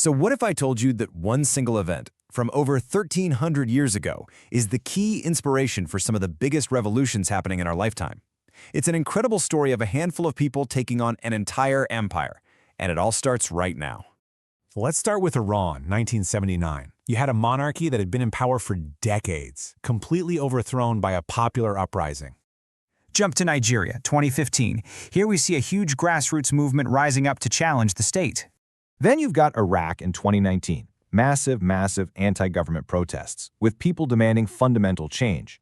So what if I told you that one single event from over 1,300 years ago is the key inspiration for some of the biggest revolutions happening in our lifetime? It's an incredible story of a handful of people taking on an entire empire, and it all starts right now. Let's start with Iran, 1979. You had a monarchy that had been in power for decades, completely overthrown by a popular uprising. Jump to Nigeria, 2015. Here we see a huge grassroots movement rising up to challenge the state. Then you've got Iraq in 2019. Massive anti-government protests, with people demanding fundamental change.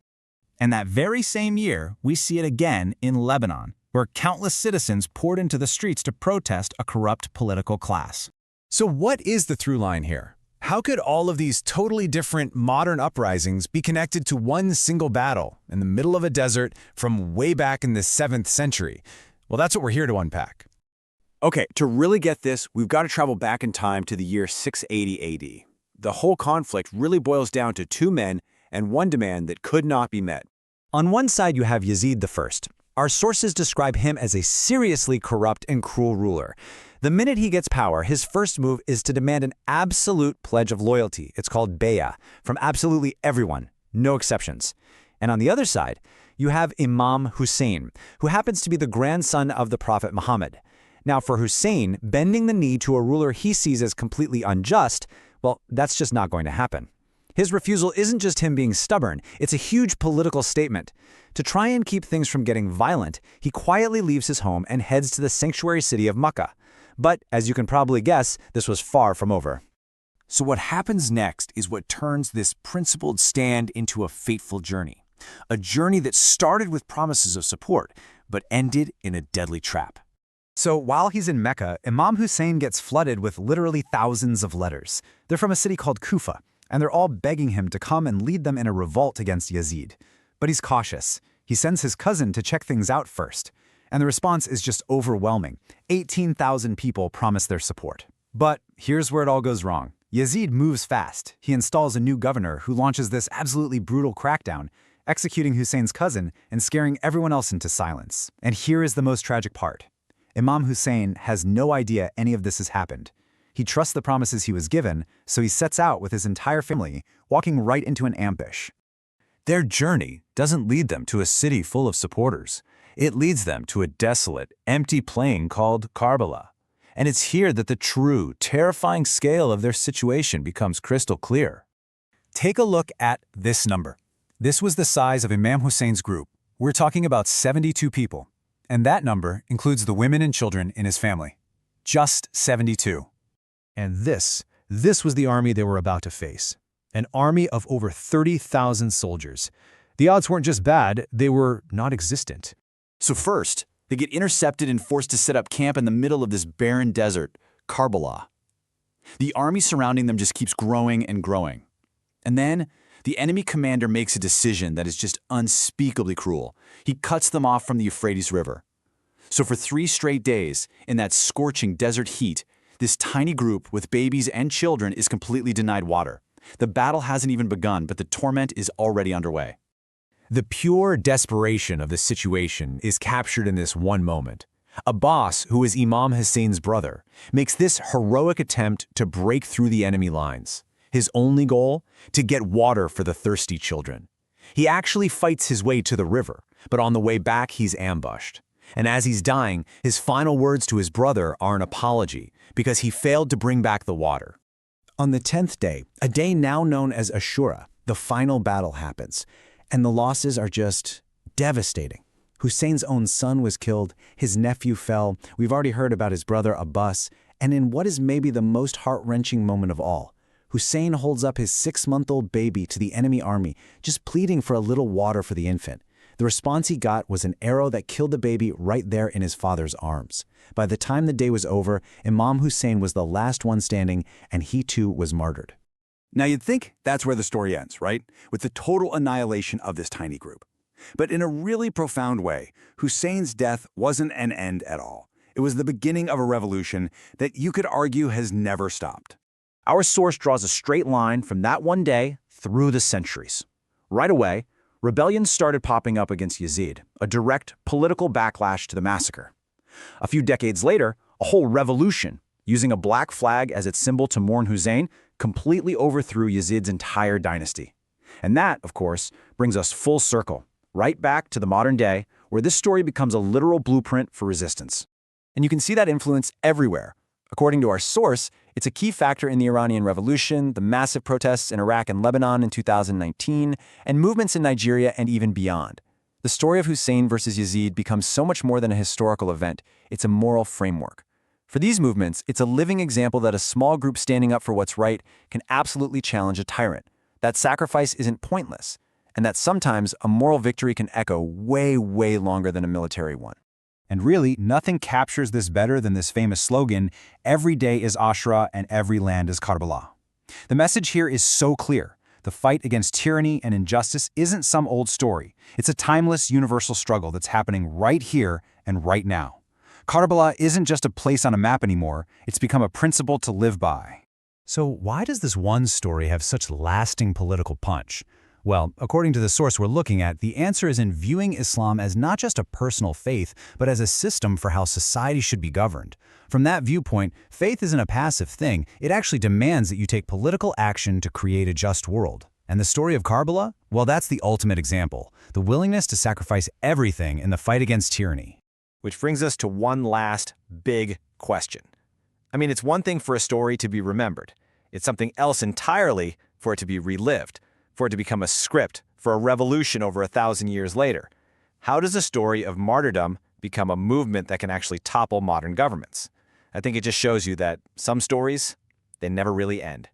And that very same year, we see it again in Lebanon, where countless citizens poured into the streets to protest a corrupt political class. So what is the through line here? How could all of these totally different modern uprisings be connected to one single battle in the middle of a desert from way back in the 7th century? Well, that's what we're here to unpack. Okay, to really get this, we've got to travel back in time to the year 680 AD. The whole conflict really boils down to two men and one demand that could not be met. On one side, you have Yazid I. Our sources describe him as a seriously corrupt and cruel ruler. The minute he gets power, his first move is to demand an absolute pledge of loyalty. It's called bay'ah, from absolutely everyone, no exceptions. And on the other side, you have Imam Hussain, who happens to be the grandson of the Prophet Muhammad. Now, for Hussain, bending the knee to a ruler he sees as completely unjust, well, that's just not going to happen. His refusal isn't just him being stubborn, it's a huge political statement. To try and keep things from getting violent, he quietly leaves his home and heads to the sanctuary city of Mecca. But, as you can probably guess, this was far from over. So what happens next is what turns this principled stand into a fateful journey. A journey that started with promises of support, but ended in a deadly trap. So while he's in Mecca, Imam Hussain gets flooded with literally thousands of letters. They're from a city called Kufa, and they're all begging him to come and lead them in a revolt against Yazid. But he's cautious. He sends his cousin to check things out first. And the response is just overwhelming. 18,000 people promise their support. But here's where it all goes wrong. Yazid moves fast. He installs a new governor who launches this absolutely brutal crackdown, executing Hussein's cousin and scaring everyone else into silence. And here is the most tragic part. Imam Hussain has no idea any of this has happened. He trusts the promises he was given, so he sets out with his entire family, walking right into an ambush. Their journey doesn't lead them to a city full of supporters. It leads them to a desolate, empty plain called Karbala. And it's here that the true, terrifying scale of their situation becomes crystal clear. Take a look at this number. This was the size of Imam Hussein's group. We're talking about 72 people. And that number includes the women and children in his family. Just 72. And this was the army they were about to face. An army of over 30,000 soldiers. The odds weren't just bad, they were non-existent. So first, they get intercepted and forced to set up camp in the middle of this barren desert, Karbala. The army surrounding them just keeps growing and growing. And then, the enemy commander makes a decision that is just unspeakably cruel. He cuts them off from the Euphrates River. So for 3 straight days, in that scorching desert heat, this tiny group with babies and children is completely denied water. The battle hasn't even begun, but the torment is already underway. The pure desperation of the situation is captured in this one moment. Abbas, who is Imam Hussein's brother, makes this heroic attempt to break through the enemy lines. His only goal? To get water for the thirsty children. He actually fights his way to the river, but on the way back he's ambushed. And as he's dying, his final words to his brother are an apology because he failed to bring back the water. On the 10th day, a day now known as Ashura, the final battle happens. And the losses are just devastating. Hussein's own son was killed, his nephew fell, we've already heard about his brother Abbas, and in what is maybe the most heart-wrenching moment of all, Hussain holds up his 6-month-old baby to the enemy army, just pleading for a little water for the infant. The response he got was an arrow that killed the baby right there in his father's arms. By the time the day was over, Imam Hussain was the last one standing, and he too was martyred. Now you'd think that's where the story ends, right? With the total annihilation of this tiny group. But in a really profound way, Hussein's death wasn't an end at all. It was the beginning of a revolution that you could argue has never stopped. Our source draws a straight line from that one day through the centuries. Right away, rebellions started popping up against Yazid, a direct political backlash to the massacre. A few decades later, a whole revolution, using a black flag as its symbol to mourn Hussain, completely overthrew Yazid's entire dynasty. And that, of course, brings us full circle, right back to the modern day, where this story becomes a literal blueprint for resistance. And you can see that influence everywhere. According to our source, it's a key factor in the Iranian Revolution, the massive protests in Iraq and Lebanon in 2019, and movements in Nigeria and even beyond. The story of Hussein versus Yazid becomes so much more than a historical event, it's a moral framework. For these movements, it's a living example that a small group standing up for what's right can absolutely challenge a tyrant, that sacrifice isn't pointless, and that sometimes a moral victory can echo way, way longer than a military one. And really, nothing captures this better than this famous slogan, "Every day is Ashura and every land is Karbala." The message here is so clear. The fight against tyranny and injustice isn't some old story. It's a timeless, universal struggle that's happening right here and right now. Karbala isn't just a place on a map anymore, it's become a principle to live by. So why does this one story have such lasting political punch? Well, according to the source we're looking at, the answer is in viewing Islam as not just a personal faith, but as a system for how society should be governed. From that viewpoint, faith isn't a passive thing. It actually demands that you take political action to create a just world. And the story of Karbala? Well, that's the ultimate example. The willingness to sacrifice everything in the fight against tyranny. Which brings us to one last big question. I mean, it's one thing for a story to be remembered. It's something else entirely for it to be relived, for it to become a script for a revolution over 1,000 years later. How does a story of martyrdom become a movement that can actually topple modern governments? I think it just shows you that some stories, they never really end.